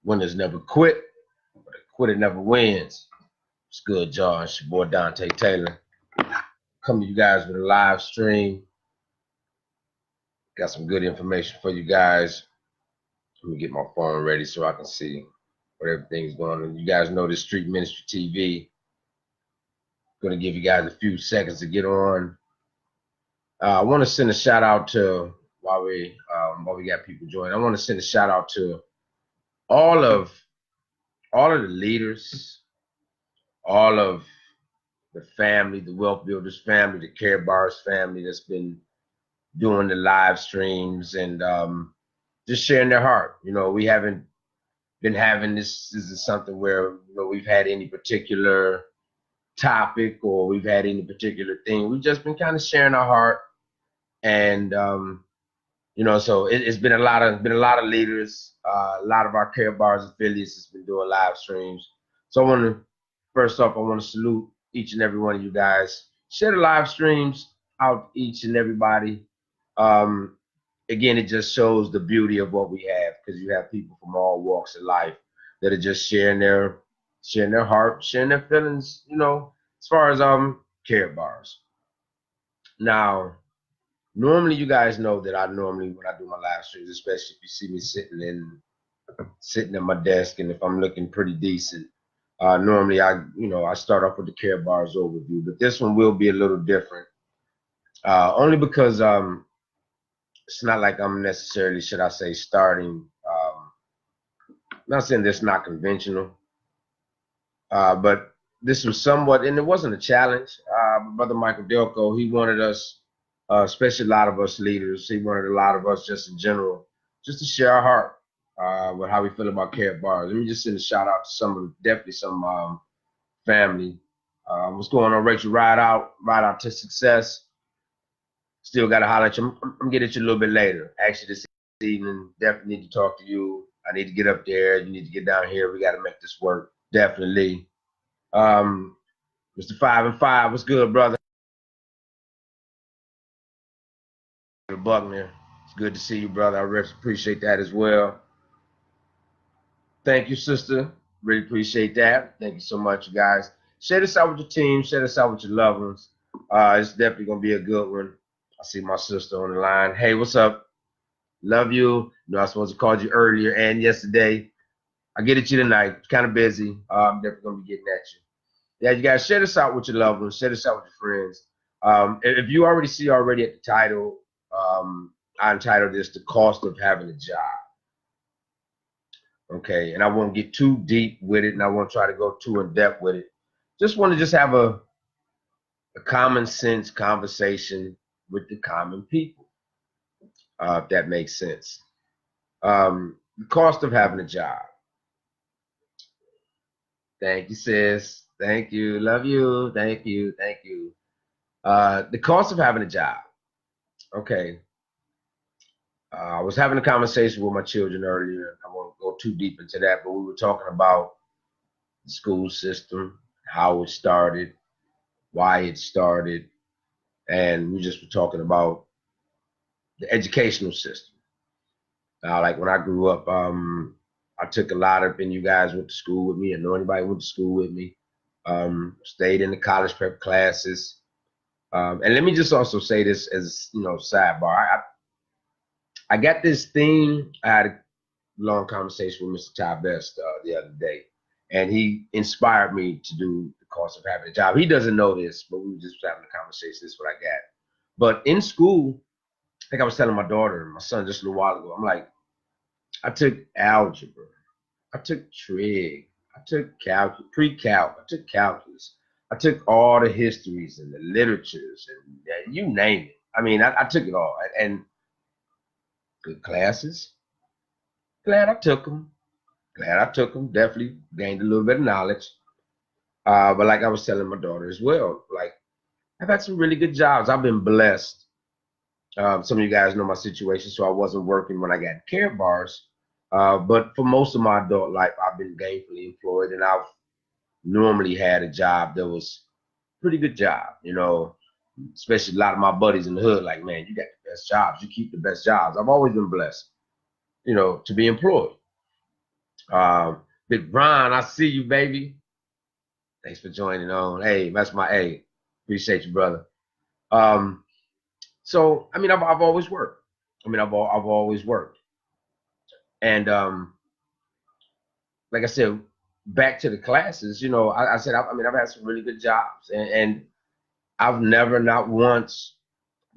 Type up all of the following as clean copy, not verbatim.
Winners never quit, but a quitter never wins. It's good, John. It's your boy Dante Taylor. Come to you guys with a live stream. Got some good information for you guys. Let me get my phone ready so I can see what everything's going on. You guys know this StreetMinistry TV. Going to give you guys a few seconds to get on. I want to send a shout out to while we got people joining. I want to send a shout out to all of the leaders, all of the family, the Wealth Builders family, the Care Bars family that's been doing the live streams and just sharing their heart. You know, we haven't been having this is something where, you know, we've had any particular topic or we've had any particular thing. We've just been kind of sharing our heart, and you know, so it's been a lot of leaders, a lot of our Care Bars affiliates has been doing live streams. So I want to first off, I want to salute each and every one of you guys. Share the live streams out to each and everybody. Again, it just shows the beauty of what we have, because you have people from all walks of life that are just sharing their heart, sharing their feelings, you know, as far as Care Bars. Now, normally you guys know that when I do my live streams, especially if you see me sitting at my desk and if I'm looking pretty decent, normally I start off with the Care Bars overview, but this one will be a little different, only because it's not like I'm necessarily, should I say, starting. Not saying this not conventional, but this was somewhat, and it wasn't a challenge. Brother Michael Delco, he wanted us, especially a lot of us leaders, he wanted a lot of us just in general, just to share our heart with how we feel about Care Bars. Let me just send a shout out to definitely some family. What's going on, Rachel? Ride out to success. Still got to holler at you. I'm getting at you a little bit later. Actually, this evening, definitely need to talk to you. I need to get up there. You need to get down here. We got to make this work. Definitely. Mr. 5 and 5, what's good, brother? Buckner, it's good to see you, brother. I appreciate that as well. Thank you, sister. Really appreciate that. Thank you so much, you guys. Share this out with your team. Share this out with your loved ones. It's definitely going to be a good one. I see my sister on the line. Hey, what's up? Love you. I was supposed to call you earlier and yesterday. I get at you tonight. Kind of busy. I'm definitely going to be getting at you. Yeah, you guys, share this out with your loved ones. Share this out with your friends. If you already see at the title, I entitled this "The Cost of Having a Job." Okay, and I won't get too deep with it, and I won't try to go too in depth with it. Just want to have a common sense conversation with the common people, if that makes sense. The cost of having a job. Thank you, sis. Thank you. Love you. Thank you. Thank you. The cost of having a job. Okay. I was having a conversation with my children earlier. I won't go too deep into that, but we were talking about the school system, how it started, why it started, and we just were talking about the educational system. Like when I grew up, I took a lot of, and you guys went to school with me, and know anybody went to school with me. Stayed in the college prep classes. And let me just also say this as, sidebar. I got this thing. I had a long conversation with Mr. Ty Best the other day, and he inspired me to do the cost of having a job. He doesn't know this, but we were just having a conversation. This is what I got. But in school, I think I was telling my daughter and my son just a little while ago, I'm like, I took algebra, I took trig, I took calculus, pre-calc, I took calculus, I took all the histories and the literatures and you name it. I mean, I took it all, and good classes. Glad I took them. Definitely gained a little bit of knowledge. But like I was telling my daughter as well, like I've had some really good jobs. I've been blessed. Some of you guys know my situation, so I wasn't working when I got Care Bars. But for most of my adult life, I've been gainfully employed, and I've normally had a job that was a pretty good job, especially a lot of my buddies in the hood, like, man, you got the best jobs. You keep the best jobs. I've always been blessed, to be employed. Big Brian, I see you, baby. Thanks for joining on. Hey, that's my A. Appreciate you, brother. Um, so I mean, I've always worked. I mean, I've always worked, and like I said, back to the classes. You know, I said I mean I've had some really good jobs, and I've never, not once,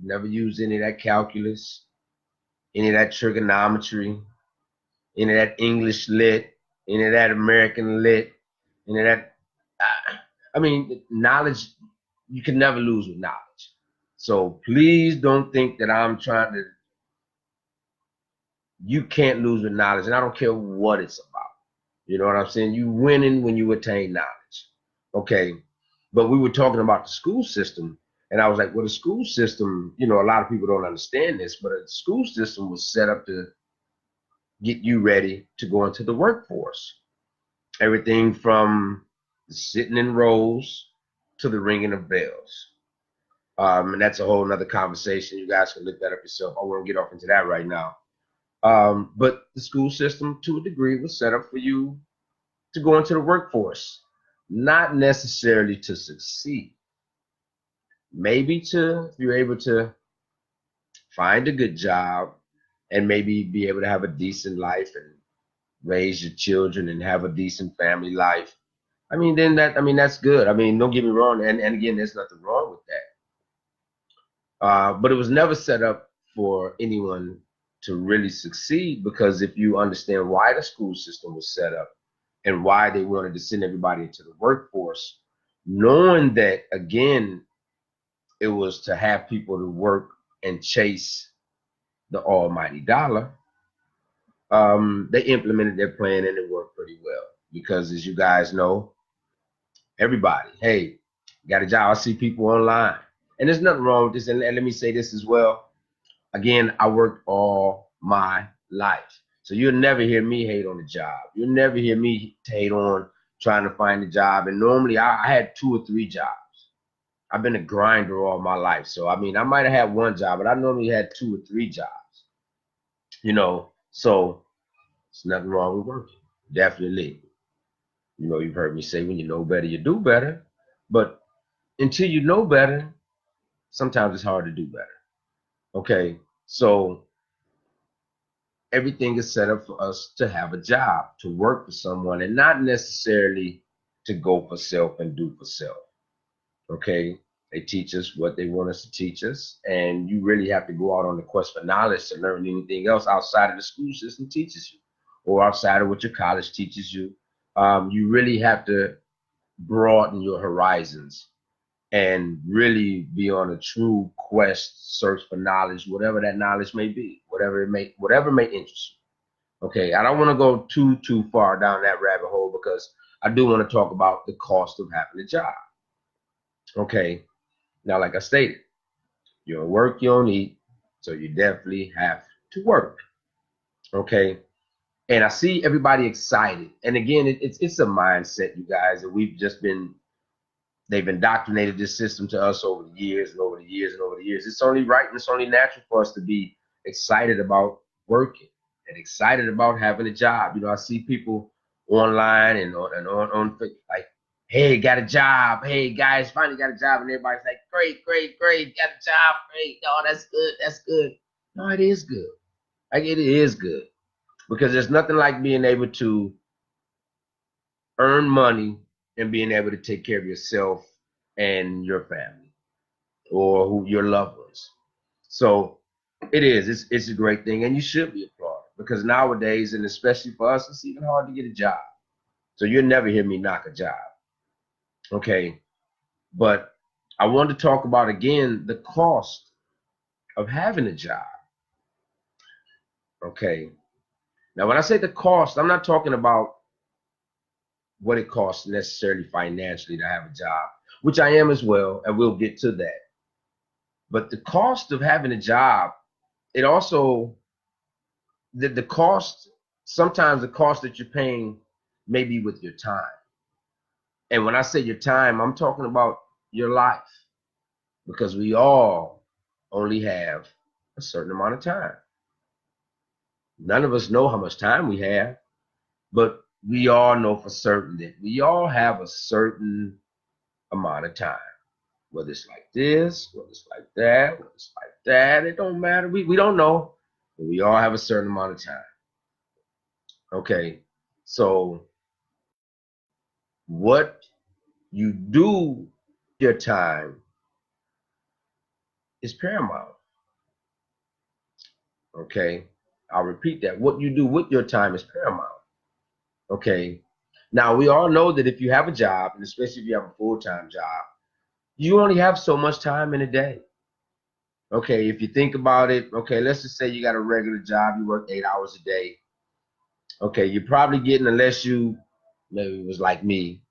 never used any of that calculus, any of that trigonometry, any of that English lit, any of that American lit, any of that. I mean, knowledge, you can never lose with knowledge. So please don't think that I'm trying to, you can't lose with knowledge, and I don't care what it's about. You know what I'm saying? You winning when you attain knowledge. Okay. But we were talking about the school system, and I was like, well, the school system, you know, a lot of people don't understand this, but the school system was set up to get you ready to go into the workforce. Everything from sitting in rows to the ringing of bells. And that's a whole nother conversation. You guys can look that up yourself. I won't get off into that right now. But the school system, to a degree, was set up for you to go into the workforce, not necessarily to succeed. Maybe to, if you're able to find a good job and maybe be able to have a decent life and raise your children and have a decent family life. I mean, then that, I mean, that's good. I mean, don't get me wrong. And again, there's nothing wrong with that. But it was never set up for anyone to really succeed, because if you understand why the school system was set up and why they wanted to send everybody into the workforce, knowing that, again, it was to have people to work and chase the almighty dollar, they implemented their plan and it worked pretty well. Because as you guys know, everybody, hey, got a job. I see people online. And there's nothing wrong with this. And let me say this as well. Again, I worked all my life. So you'll never hear me hate on a job. You'll never hear me hate on trying to find a job. And normally I had 2 or 3 jobs. I've been a grinder all my life. So, I mean, I might have had one job, but I normally had 2 or 3 jobs, you know. So there's nothing wrong with working. Definitely. You know, you've heard me say, when you know better, you do better. But until you know better, sometimes it's hard to do better. Okay. So everything is set up for us to have a job, to work for someone, and not necessarily to go for self and do for self. Okay. They teach us what they want us to teach us, and you really have to go out on the quest for knowledge to learn anything else outside of the school system teaches you, or outside of what your college teaches you. You really have to broaden your horizons and really be on a true quest, search for knowledge, whatever that knowledge may be, whatever may interest you. Okay, I don't want to go too far down that rabbit hole, because I do want to talk about the cost of having a job. Okay, now like I stated, you don't work, you don't eat, so you definitely have to work. Okay, and I see everybody excited, and again, it's a mindset, you guys, and they've indoctrinated this system to us over the years and over the years and over the years. It's only right and it's only natural for us to be excited about working and excited about having a job. You know, I see people online and on like, hey, got a job. Hey, guys, finally got a job. And everybody's like, great, great, great, got a job. Great. Oh, that's good. That's good. No, it is good. Like, it is good, because there's nothing like being able to earn money and being able to take care of yourself and your family, or your loved ones. So it is. It's a great thing, and you should be applauded, because nowadays, and especially for us, it's even hard to get a job. So you'll never hear me knock a job. Okay, but I want to talk about, again, the cost of having a job. Okay, now when I say the cost, I'm not talking about what it costs necessarily financially to have a job, which I am as well, and we'll get to that. But the cost of having a job, it also, the cost, sometimes the cost that you're paying may be with your time. And when I say your time, I'm talking about your life, because we all only have a certain amount of time. None of us know how much time we have. But we all know for certain that we all have a certain amount of time. Whether it's like this, whether it's like that, whether it's like that, it don't matter. We don't know. But we all have a certain amount of time. Okay. So what you do your time is paramount. Okay. I'll repeat that. What you do with your time is paramount. Okay. Now we all know that if you have a job, and especially if you have a full-time job, you only have so much time in a day. Okay, if you think about it, okay, let's just say you got a regular job, you work 8 hours a day. Okay, you're probably getting, unless you maybe it was like me,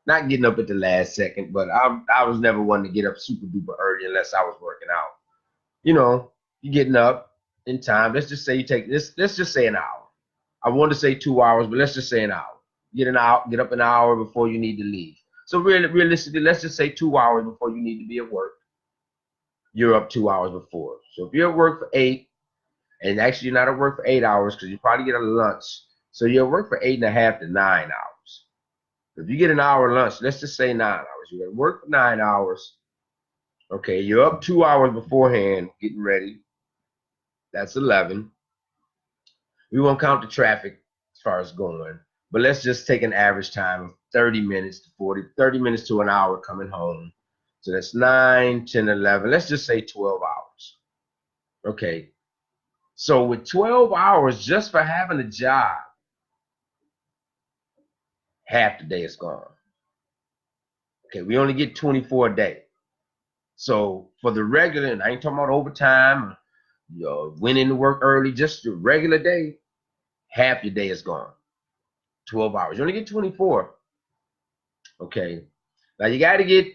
not getting up at the last second, but I was never one to get up super duper early unless I was working out. You're getting up in time. Let's just say you take this, let's just say an hour. I want to say 2 hours, but let's just say an hour. Get up an hour before you need to leave. So really, realistically, let's just say 2 hours before you need to be at work. You're up 2 hours before. So if you're at work for 8, and actually you're not at work for 8 hours because you probably get a lunch. So you're at work for 8.5 to 9 hours. If you get an hour lunch, let's just say 9 hours. You're at work for 9 hours. Okay, you're up 2 hours beforehand, getting ready. That's 11. We won't count the traffic as far as going, but let's just take an average time of 30 minutes to 30 minutes to an hour coming home. So that's 9, 10, 11. Let's just say 12 hours. Okay. So with 12 hours just for having a job, half the day is gone. Okay, we only get 24 a day. So for the regular, and I ain't talking about overtime, winning to work early, just the regular day, half your day is gone. 12 hours. You only get 24. Okay. Now you got to get,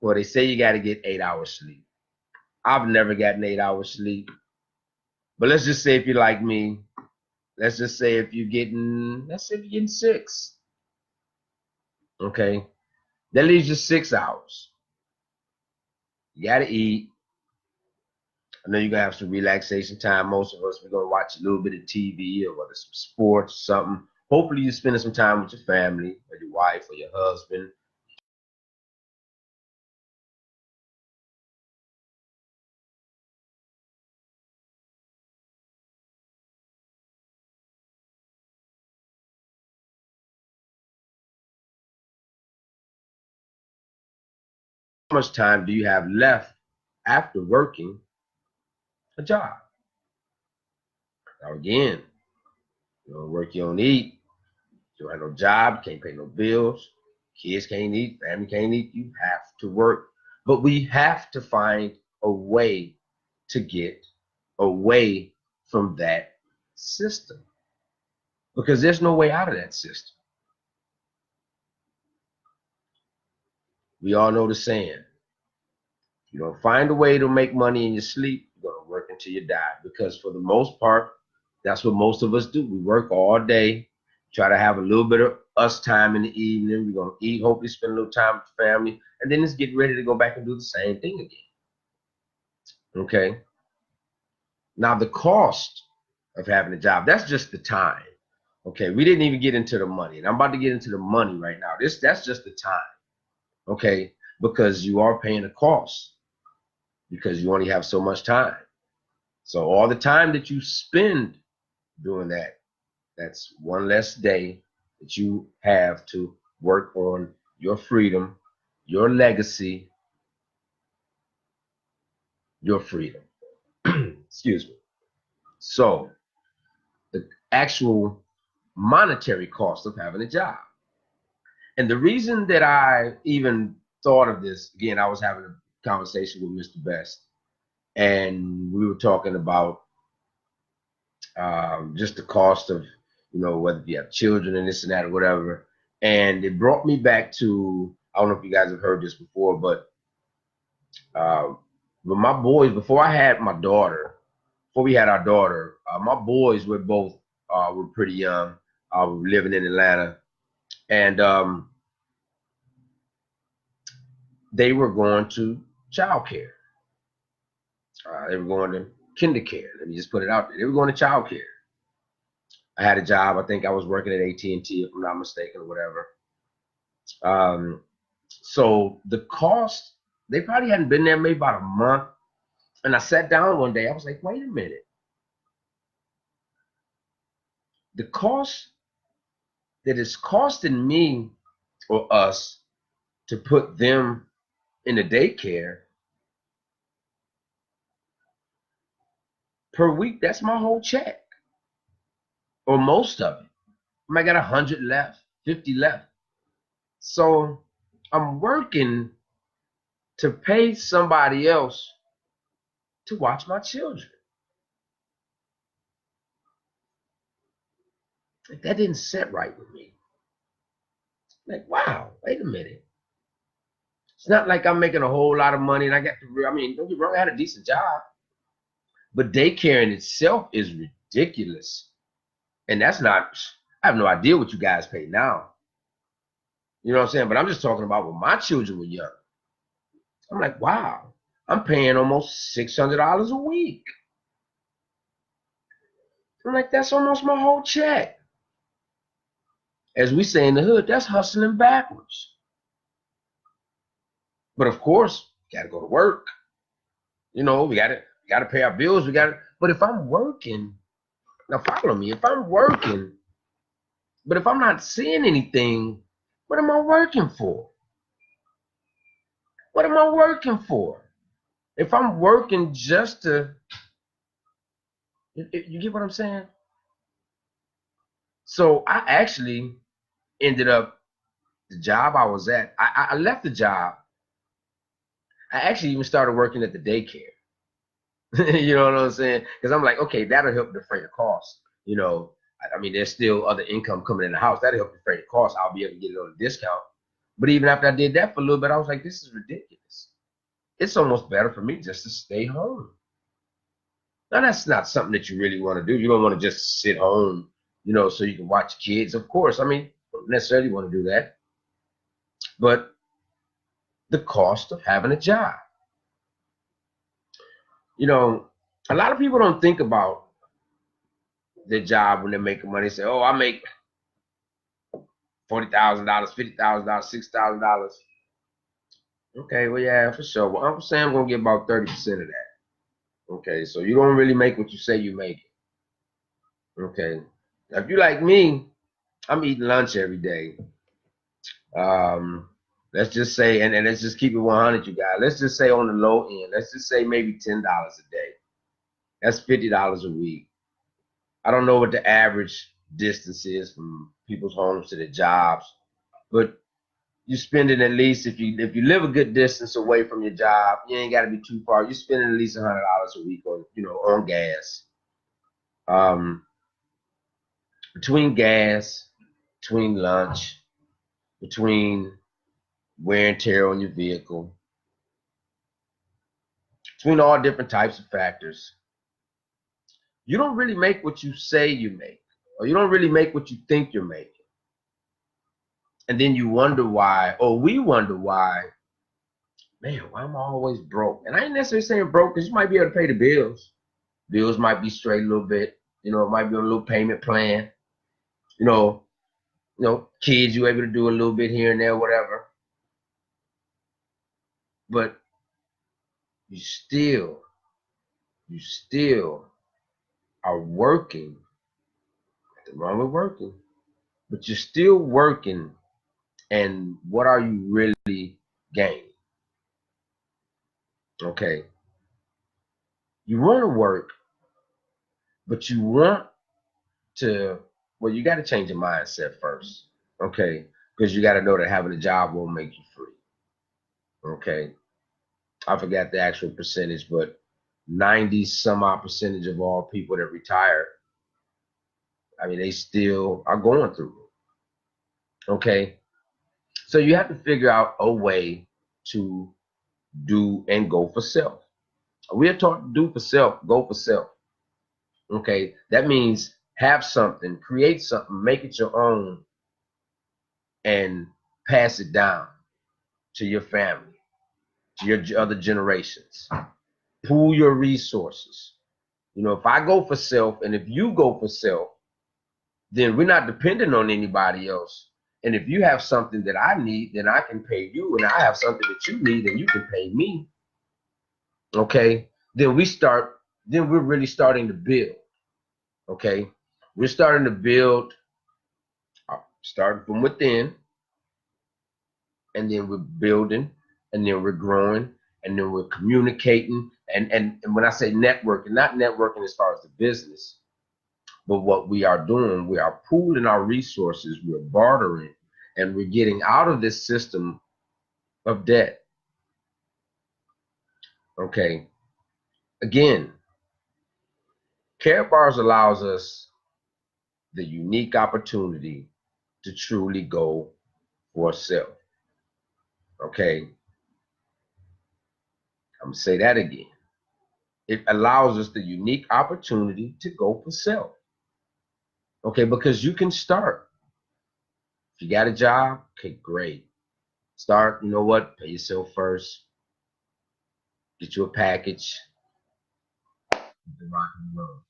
well, they say you got to get 8 hours sleep. I've never gotten 8 hours sleep. But let's just say if you're like me, let's say if you're getting 6. Okay. That leaves you 6 hours. You got to eat. I know you're going to have some relaxation time. Most of us, we're going to watch a little bit of TV or whether some sports or something. Hopefully you're spending some time with your family or your wife or your husband. How much time do you have left after working a job? Now again, you don't work, you don't eat. You don't have no job, can't pay no bills. Kids can't eat, family can't eat. You have to work. But we have to find a way to get away from that system because there's no way out of that system. We all know the saying. You don't find a way to make money in your sleep, you're going to work until you die. Because for the most part, that's what most of us do. We work all day, try to have a little bit of us time in the evening. We're going to eat, hopefully spend a little time with the family, and then just get ready to go back and do the same thing again. Okay? Now, the cost of having a job, that's just the time. Okay, we didn't even get into the money. And I'm about to get into the money right now. That's just the time. Okay? Because you are paying a cost because you only have so much time. So all the time that you spend doing that, that's one less day that you have to work on your freedom, your legacy, your freedom. Excuse me. So the actual monetary cost of having a job. And the reason that I even thought of this, again, I was having a conversation with Mr. Best, and we were talking about just the cost of, whether you have children and this and that or whatever. And it brought me back to, I don't know if you guys have heard this before, but my boys, before I had my daughter, before we had our daughter, my boys were both were pretty young. We were living in Atlanta, and they were going to child care. They were going to kinder care. Let me just put it out there. They were going to child care. I had a job. I think I was working at AT&T, if I'm not mistaken, or whatever. So the cost, they probably hadn't been there maybe about a month. And I sat down one day. I was like, wait a minute. The cost that it's costing me or us to put them in the daycare per week, that's my whole check, or most of it. I might got 100 left, 50 left. So I'm working to pay somebody else to watch my children. Like, that didn't sit right with me. Like, wow, wait a minute. It's not like I'm making a whole lot of money and I got to, I mean, don't get me wrong, I had a decent job, but daycare in itself is ridiculous. And that's not, I have no idea what you guys pay now. You know what I'm saying? But I'm just talking about when my children were young. I'm like, wow, I'm paying almost $600 a week. I'm like, that's almost my whole check. As we say in the hood, that's hustling backwards. But of course, got to go to work. You know, we got to pay our bills. But if I'm working, now follow me. If I'm working, but if I'm not seeing anything, what am I working for? What am I working for? If I'm working just to, you get what I'm saying? So I actually ended up, the job I was at, I left the job. I actually even started working at the daycare. You know what I'm saying? Because I'm like, okay, that'll help defray the cost. You know, I mean, there's still other income coming in the house. That'll help defray the cost. I'll be able to get it on a discount. But even after I did that for a little bit, I was like, this is ridiculous. It's almost better for me just to stay home. Now, that's not something that you really want to do. You don't want to just sit home, you know, so you can watch kids. Of course, I mean, don't necessarily want to do that. But the cost of having a job. You know, a lot of people don't think about their job when they're making money. They say, oh, I make $40,000, $50,000, $6,000. Okay, well, yeah, for sure. Well, Uncle Sam gonna get about 30% of that. Okay, so you don't really make what you say you make. Okay, now, if you like me, I'm eating lunch every day. Let's just say, and let's just keep it 100, you guys. Let's just say on the low end, let's just say maybe $10 a day. That's $50 a week. I don't know what the average distance is from people's homes to their jobs, but you're spending at least, if you live a good distance away from your job, you ain't got to be too far. You're spending at least $100 a week on, you know, on gas. Between gas, between lunch, between wear and tear on your vehicle, between all different types of factors, you don't really make what you say you make, or you don't really make what you think you're making. And then you wonder why, or we wonder why, man, why am I always broke? And I ain't necessarily saying broke because you might be able to pay the bills. Bills might be straight a little bit. You know, it might be on a little payment plan. You know, kids you able to do a little bit here and there, whatever. But you still are working. Nothing wrong with working, but you're still working. And what are you really gaining? Okay, you want to work, but you want to, well, you got to change your mindset first, okay? Because you got to know that having a job won't make you free, okay? I forgot the actual percentage, but 90 some odd percentage of all people that retire, I mean, they still are going through it, okay? So you have to figure out a way to do and go for self. We are taught to do for self, go for self. Okay, that means have something, create something, make it your own, and pass it down to your family, to your other generations. Pool your resources. You know, if I go for self and if you go for self, then we're not dependent on anybody else. And if you have something that I need, then I can pay you, and I have something that you need, and you can pay me. Okay, then we're really starting to build. Okay, we're starting to build, starting from within, and then we're building, and then we're growing, and then we're communicating. And when I say networking, not networking as far as the business, but what we are doing, we are pooling our resources, we're bartering, and we're getting out of this system of debt. Okay. Again, Care Bars allows us the unique opportunity to truly go for self. Okay. I'm going to say that again. It allows us the unique opportunity to go for self. Okay, because you can start. If you got a job, okay, great. Start, you know what? Pay yourself first. Get you a package. Rock and roll.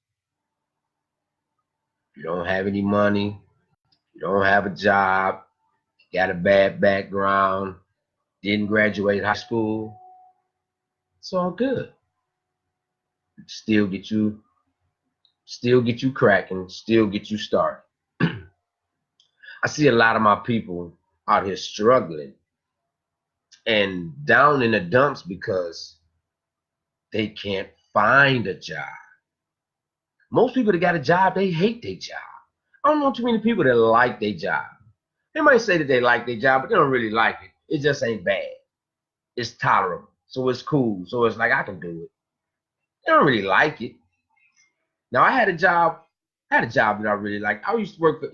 If you don't have any money, you don't have a job, got a bad background, didn't graduate high school, it's all good. Still get you cracking, still get you started. I see a lot of my people out here struggling and down in the dumps because they can't find a job. Most people that got a job, they hate their job. I don't know too many people that like their job. They might say that they like their job, but they don't really like it. It just ain't bad. It's tolerable. So it's cool. So it's like I can do it. They don't really like it. Now I had a job that I really liked. I used to work for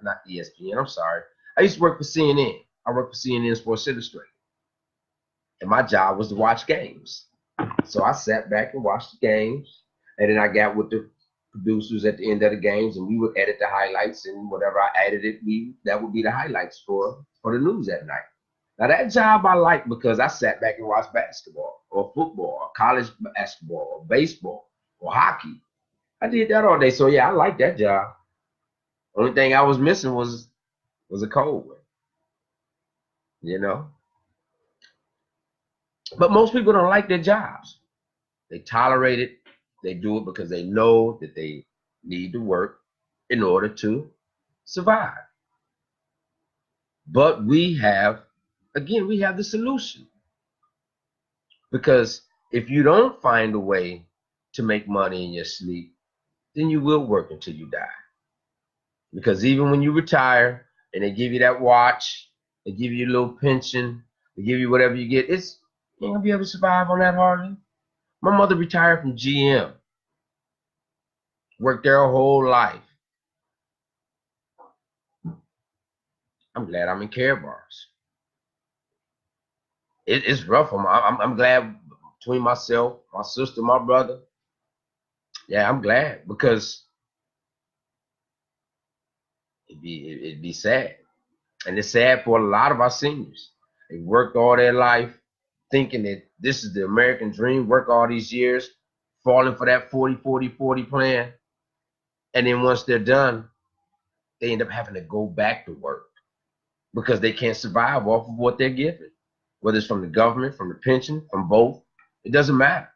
not ESPN, I'm sorry. I used to work for CNN. I worked for CNN Sports Illustrated. And my job was to watch games. So I sat back and watched the games. And then I got with the producers at the end of the games, and we would edit the highlights, and whatever I edited, that would be the highlights for the news at night. Now that job I liked because I sat back and watched basketball or football or college basketball or baseball or hockey. I did that all day. So yeah, I liked that job. Only thing I was missing was a cold one, you know. But most people don't like their jobs. They tolerate it. They do it because they know that they need to work in order to survive. But we have the solution. Because if you don't find a way to make money in your sleep, then you will work until you die. Because even when you retire and they give you that watch, they give you a little pension, they give you whatever you get, you ain't gonna be able to survive on that hardly. My mother retired from GM, worked there her whole life. I'm glad I'm in Care Bars. It's rough. I'm glad between myself, my sister, my brother. Yeah, I'm glad because it'd be sad. And it's sad for a lot of our seniors. They worked all their life thinking that this is the American dream, work all these years, falling for that 40-40-40 plan. And then once they're done, they end up having to go back to work because they can't survive off of what they're given, whether it's from the government, from the pension, from both. It doesn't matter.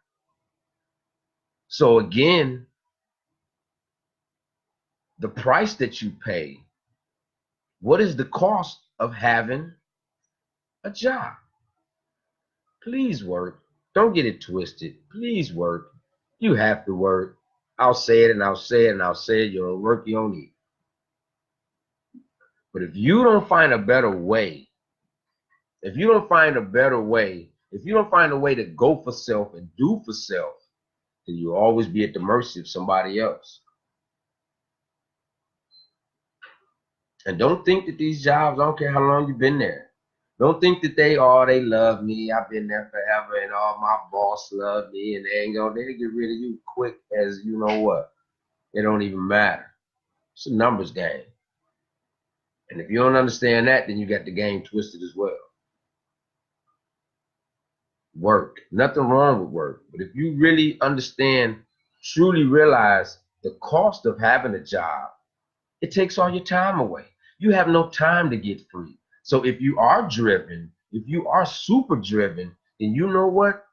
So again, the price that you pay, what is the cost of having a job? Please work. Don't get it twisted. Please work. You have to work. I'll say it and I'll say it and I'll say it. You don't work, you don't eat. But if you don't find a better way, if you don't find a better way, if you don't find a way to go for self and do for self, then you'll always be at the mercy of somebody else. And don't think that these jobs, I don't care how long you've been there, don't think that they love me. I've been there forever and all my boss love me and they get rid of you quick as you know what. It don't even matter. It's a numbers game. And if you don't understand that, then you got the game twisted as well. Work. Nothing wrong with work. But if you really understand, truly realize the cost of having a job, It takes all your time away. You have no time to get free. So if you are driven, if you are super driven, then you know what?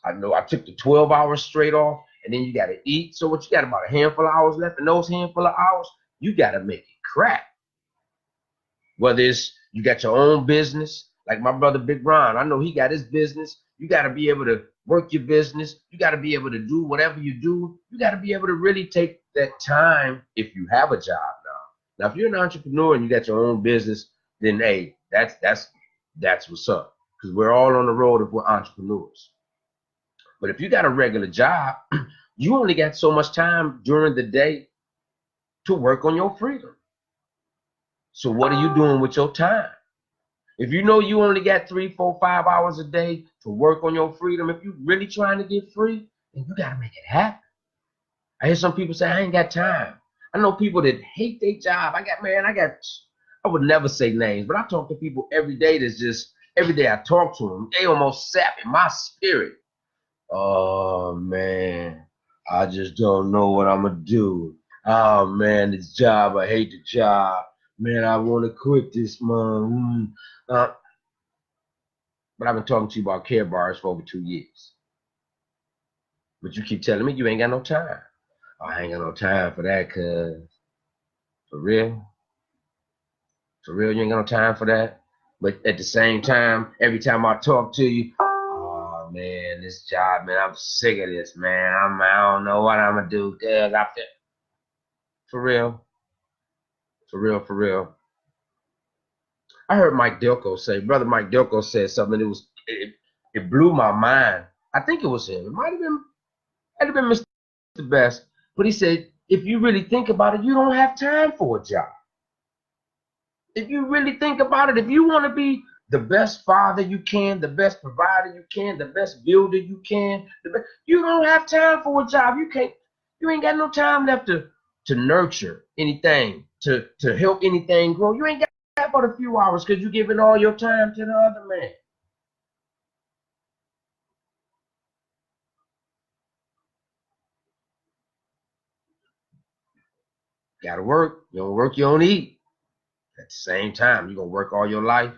I know I took the 12 hours straight off, and then you got to eat. So what, you got about a handful of hours left, and those handful of hours, you got to make it crack. Whether it's you got your own business, like my brother Big Ron, I know he got his business. You got to be able to work your business. You got to be able to do whatever you do. You got to be able to really take that time if you have a job now. Now, if you're an entrepreneur and you got your own business, then hey, that's what's up. Because we're all on the road if we're entrepreneurs. But if you got a regular job, you only got so much time during the day to work on your freedom. So what are you doing with your time? If you know you only got 3, 4, 5 hours a day to work on your freedom, if you're really trying to get free, then you got to make it happen. I hear some people say, I ain't got time. I know people that hate their job. I would never say names, but I talk to people every day that's just, every day I talk to them, they almost sap in my spirit. Oh, man, I just don't know what I'm going to do. Oh, man, this job, I hate the job. Man, I want to quit this month. But I've been talking to you about Care Bars for over 2 years. But you keep telling me you ain't got no time. Oh, I ain't got no time for that, cuz. For real? For real, you ain't got no time for that? But at the same time, every time I talk to you, oh, man, this job, man, I'm sick of this, man. I don't know what I'm going to do, cuz. For real? For real, for real. I heard Mike Dilko say, brother Mike Dilko said something, it blew my mind. I think it was him. It might have been Mr. Best, but he said, if you really think about it, you don't have time for a job. If you really think about it, if you want to be the best father you can, the best provider you can, the best builder you can, you don't have time for a job. You ain't got no time left to nurture anything, to help anything grow. You ain't got but a few hours because you're giving all your time to the other man. Gotta work. You don't work, you don't eat. At the same time, you're gonna work all your life.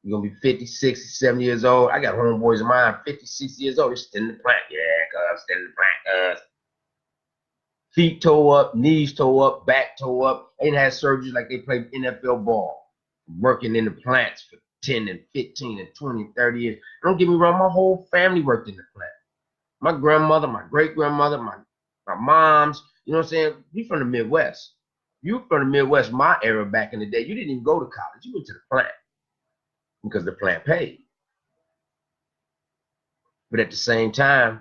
You're gonna be 50, 60, 70 years old. I got homeboys of mine, 50, 60 years old. They're still in the plant. Yeah, cuz I'm still in the plant, cuz. Feet toe up, knees toe up, back toe up. They had surgeries like they played NFL ball, working in the plants for 10 and 15 and 20 and 30 years. Don't get me wrong, my whole family worked in the plant. My grandmother, my great grandmother, my moms, you know what I'm saying? We from the Midwest. You from the Midwest, my era back in the day, you didn't even go to college. You went to the plant because the plant paid. But at the same time,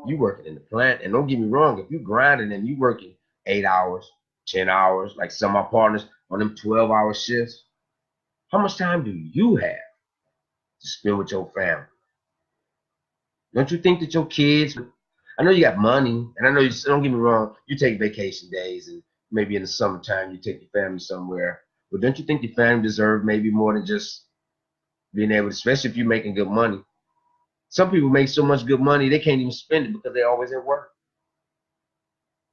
you working in the plant. And don't get me wrong, if you grinding and you working 8 hours, 10 hours, like some of my partners on them 12-hour shifts, how much time do you have to spend with your family? Don't you think that your kids, I know you got money, and I know you, don't get me wrong, you take vacation days, and maybe in the summertime you take your family somewhere, but don't you think your family deserve maybe more than just being able to, especially if you're making good money? Some people make so much good money they can't even spend it because they're always at work.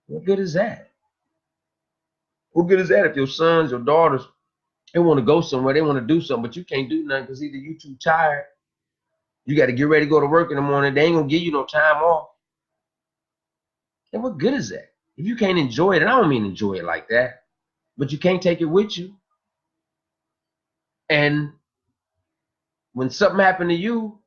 What good is that? What good is that if your sons, your daughters, they want to go somewhere, they want to do something, but you can't do nothing because either you too tired, you got to get ready to go to work in the morning, they ain't gonna give you no time off. And what good is that? If you can't enjoy it, and I don't mean enjoy it like that, but you can't take it with you. And when something happened to you,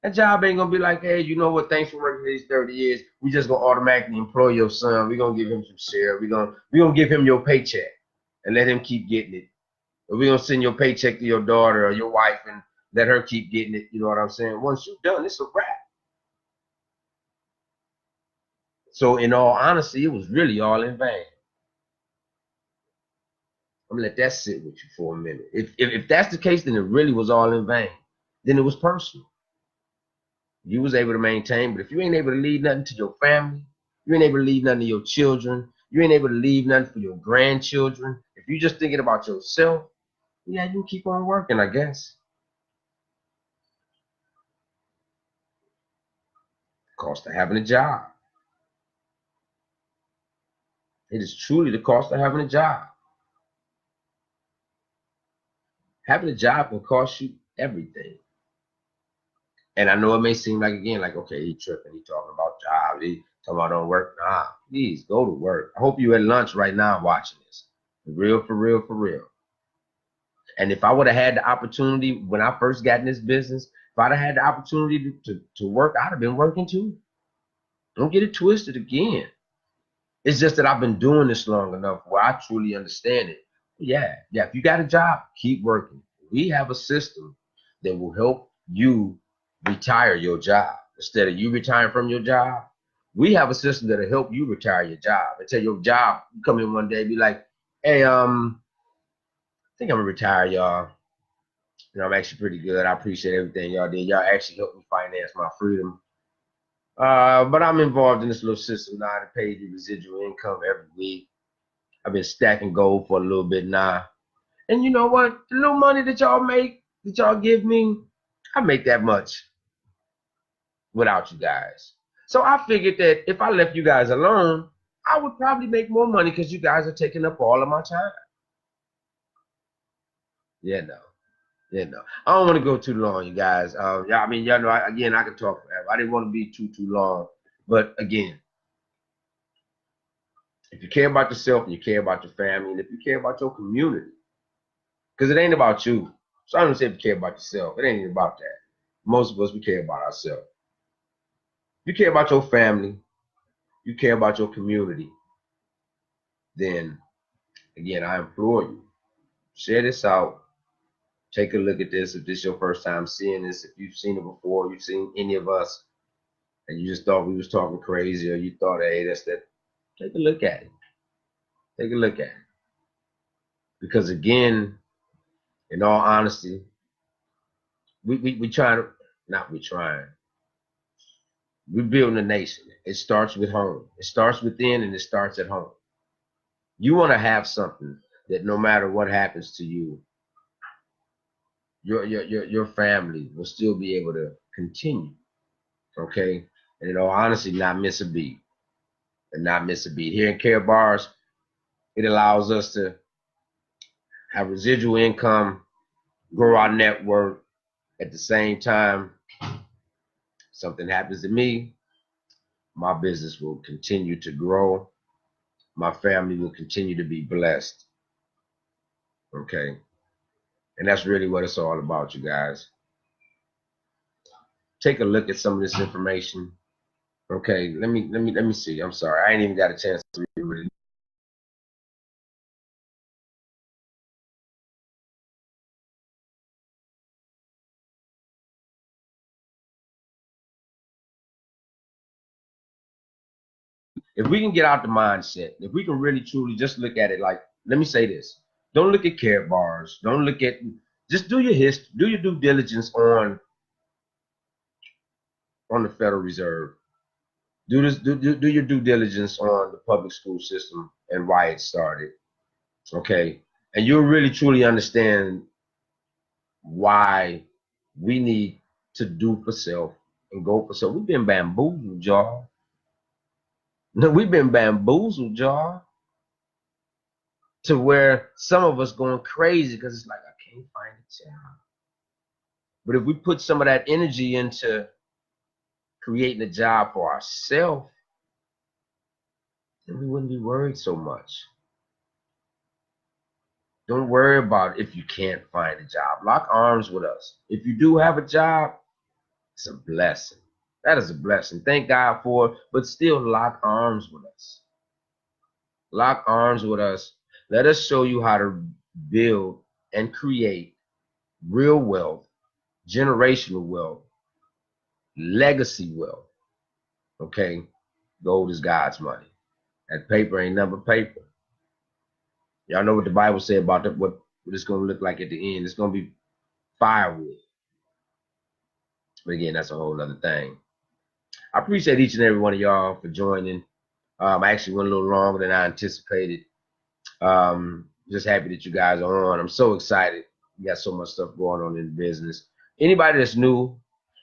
that job ain't gonna be like, hey, you know what? Thanks for working these 30 years. We just gonna automatically employ your son. We're gonna give him some share. We're gonna give him your paycheck and let him keep getting it. Or we're gonna send your paycheck to your daughter or your wife and let her keep getting it. You know what I'm saying? Once you're done, it's a wrap. So in all honesty, it was really all in vain. I'm gonna let that sit with you for a minute. If that's the case, then it really was all in vain. Then it was personal. You was able to maintain, but if you ain't able to leave nothing to your family, you ain't able to leave nothing to your children, you ain't able to leave nothing for your grandchildren, if you're just thinking about yourself, yeah, you can keep on working, I guess. Cost of having a job. It is truly the cost of having a job. Having a job can cost you everything. And I know it may seem like, again, like, okay, he tripping, he talking about jobs, he talking about don't work. Nah, please go to work. I hope you at lunch right now watching this. For real, for real, for real. And if I would have had the opportunity when I first got in this business, if I'd have had the opportunity to work, I'd have been working too. Don't get it twisted again. It's just that I've been doing this long enough where I truly understand it. Yeah, if you got a job, keep working. We have a system that will help you retire your job. Instead of you retiring from your job, we have a system that'll help you retire your job. Until your job, you come in one day, be like, hey, I think I'm gonna retire, y'all. You know, I'm actually pretty good. I appreciate everything y'all did. Y'all actually helped me finance my freedom. But I'm involved in this little system now to pay the residual income every week. I've been stacking gold for a little bit now. And you know what? The little money that y'all make, that y'all give me, I make that much without you guys. So I figured that if I left you guys alone, I would probably make more money because you guys are taking up all of my time. Yeah, no. Yeah, no. I don't want to go too long, you guys. Yeah, I mean, y'all know, again, I could talk forever. I didn't want to be too long. But again, if you care about yourself and you care about your family and if you care about your community, because it ain't about you. So I don't say if you care about yourself. It ain't even about that. Most of us, we care about ourselves. If you care about your family, you care about your community, then again, I implore you, share this out. Take a look at this. If this is your first time seeing this, if you've seen it before, you've seen any of us, and you just thought we was talking crazy, or you thought, hey, that's that. Take a look at it. Take a look at it. Because again, in all honesty, we trying to, not we trying, we're building a nation. It starts with home. It starts within and it starts at home. You want to have something that no matter what happens to you, your family will still be able to continue. Okay? And in all honesty, not miss a beat. And not miss a beat. Here in Care Bars, it allows us to have residual income, grow our network. At the same time, something happens to me, my business will continue to grow. My family will continue to be blessed. Okay. And that's really what it's all about, you guys. Take a look at some of this information. Okay, let me see. I'm sorry. I ain't even got a chance to read it. If we can get out the mindset, if we can really truly just look at it like, let me say this. Don't look at Care Bars. Don't look at, just do your history, do your due diligence on the Federal Reserve. Do your due diligence on the public school system and why it started. Okay. And you'll really truly understand why we need to do for self and go for self. We've been bamboozled, y'all. We've been bamboozled, y'all, to where some of us going crazy because it's like, I can't find a job. But if we put some of that energy into creating a job for ourselves, then we wouldn't be worried so much. Don't worry about if you can't find a job. Lock arms with us. If you do have a job, it's a blessing. That is a blessing. Thank God for it, but still lock arms with us. Lock arms with us. Let us show you how to build and create real wealth, generational wealth, legacy wealth. Okay? Gold is God's money. That paper ain't nothing but paper. Y'all know what the Bible said about that, what it's going to look like at the end. It's going to be firewood. But again, that's a whole other thing. I appreciate each and every one of y'all for joining. I actually went a little longer than I anticipated. Just happy that you guys are on. I'm so excited. We got so much stuff going on in the business. Anybody that's new,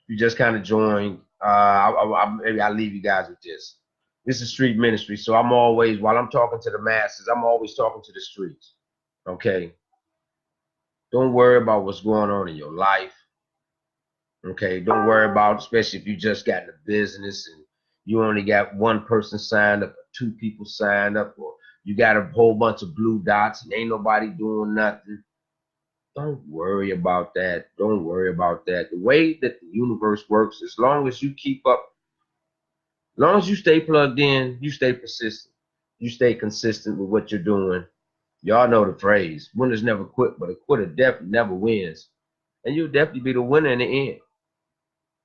you just kind of joined. Maybe I'll leave you guys with this. This is street ministry. So I'm always, while I'm talking to the masses, I'm always talking to the streets. Okay. Don't worry about what's going on in your life. Okay. Don't worry about, especially if you just got in the business and you only got one person signed up, or two people signed up, or you got a whole bunch of blue dots and ain't nobody doing nothing. Don't worry about that. Don't worry about that. The way that the universe works, as long as you keep up, as long as you stay plugged in, you stay persistent, you stay consistent with what you're doing. Y'all know the phrase, winners never quit, but a quitter definitely never wins. And you'll definitely be the winner in the end.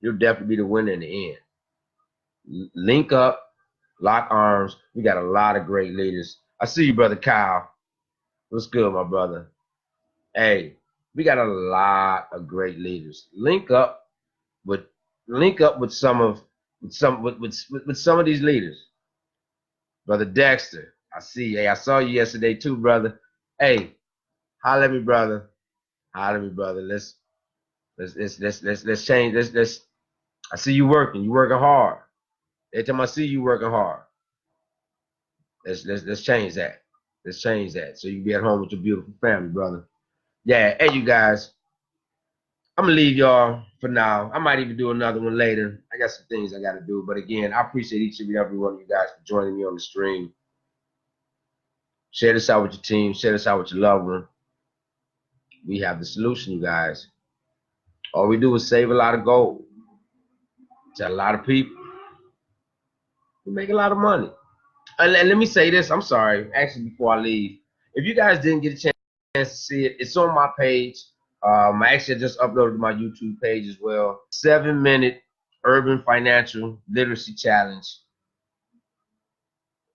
You'll definitely be the winner in the end. Link up, lock arms. We got a lot of great leaders. I see you, Brother Kyle. What's good, my brother? Hey, we got a lot of great leaders. With link up with some of some with some of these leaders. Brother Dexter, I see. Hey, I saw you yesterday too, brother. Hey, holler at me, brother. Holler at me, brother. Let's change. Let's. I see you working. You working hard. Every time I see you working hard, let's change that. Let's change that so you can be at home with your beautiful family, brother. Yeah. Hey, you guys. I'm gonna leave y'all for now. I might even do another one later. I got some things I gotta do. But again, I appreciate each and every one of you guys for joining me on the stream. Share this out with your team. Share this out with your loved one. We have the solution, you guys. All we do is save a lot of gold. Tell a lot of people. We make a lot of money. And let me say this. I'm sorry. Actually, before I leave, if you guys didn't get a chance to see it, it's on my page. I actually just uploaded to my YouTube page as well. 7-minute urban financial literacy challenge.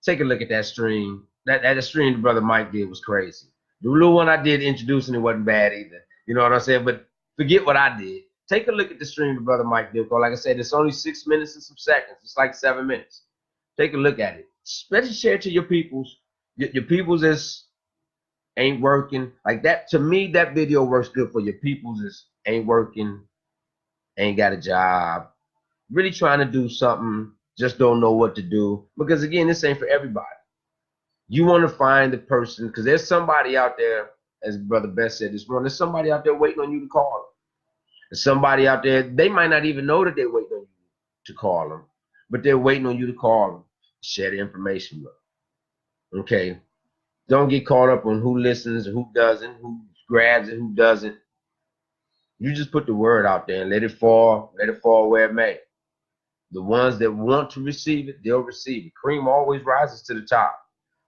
Take a look at that stream. That stream the brother Mike did was crazy. The little one I did introducing it wasn't bad either. You know what I'm saying? But forget what I did. Take a look at the stream the brother Mike did. Like I said, it's only 6 minutes and some seconds. It's like 7 minutes. Take a look at it. Especially share it to your peoples. Your peoples is ain't working. Like that, to me, that video works good for your peoples is ain't working, ain't got a job, really trying to do something, just don't know what to do. Because again, this ain't for everybody. You want to find the person, because there's somebody out there, as Brother Best said this morning, there's somebody out there waiting on you to call them. There's somebody out there, they might not even know that they're waiting on you to call them, but they're waiting on you to call them. Share the information with them. Okay? Don't get caught up on who listens and who doesn't, who grabs it, who doesn't. You just put the word out there and let it fall where it may. The ones that want to receive it, they'll receive it. Cream always rises to the top.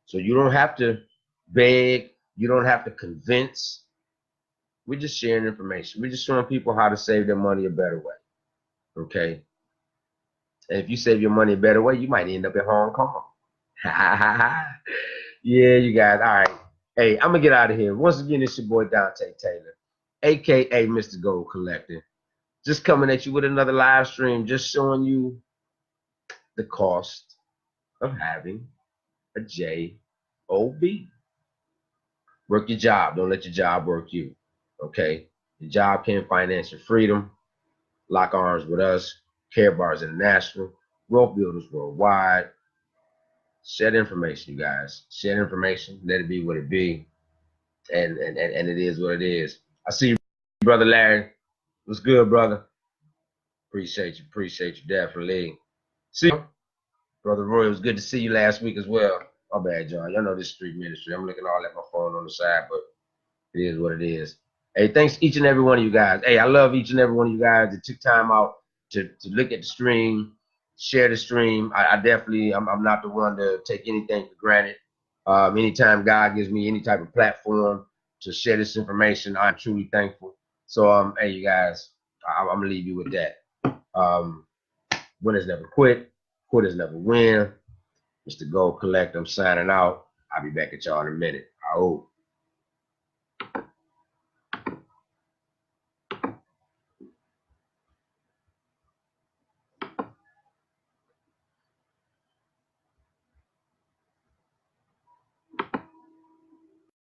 So you don't have to beg. You don't have to convince. We're just sharing information. We're just showing people how to save their money a better way. Okay? And if you save your money a better way, you might end up in Hong Kong. Yeah, you guys. All right. Hey, I'm going to get out of here. Once again, it's your boy Dante Taylor, a.k.a. Mr. Gold Collector. Just coming at you with another live stream, just showing you the cost of having a J-O-B. Work your job. Don't let your job work you. Okay? Your job can't finance your freedom. Lock arms with us. Care Bars International. Wealth Builders Worldwide. Share the information, you guys. Share the information. Let it be what it be. And it is what it is. I see you, Brother Larry. What's good, brother? Appreciate you definitely. See you, Brother Roy. It was good to see you last week as well. My bad, John. Y'all know this street ministry. I'm looking all at my phone on the side, but it is what it is. Hey, thanks each and every one of you guys. Hey, I love each and every one of you guys that took time out to look at the stream, share the stream. I definitely, I'm not the one to take anything for granted. Anytime God gives me any type of platform to share this information, I'm truly thankful. So, hey, you guys, I'm gonna leave you with that. Winners never quit, quitters never win. Mr. Gold Collect, I'm signing out. I'll be back at y'all in a minute. I hope.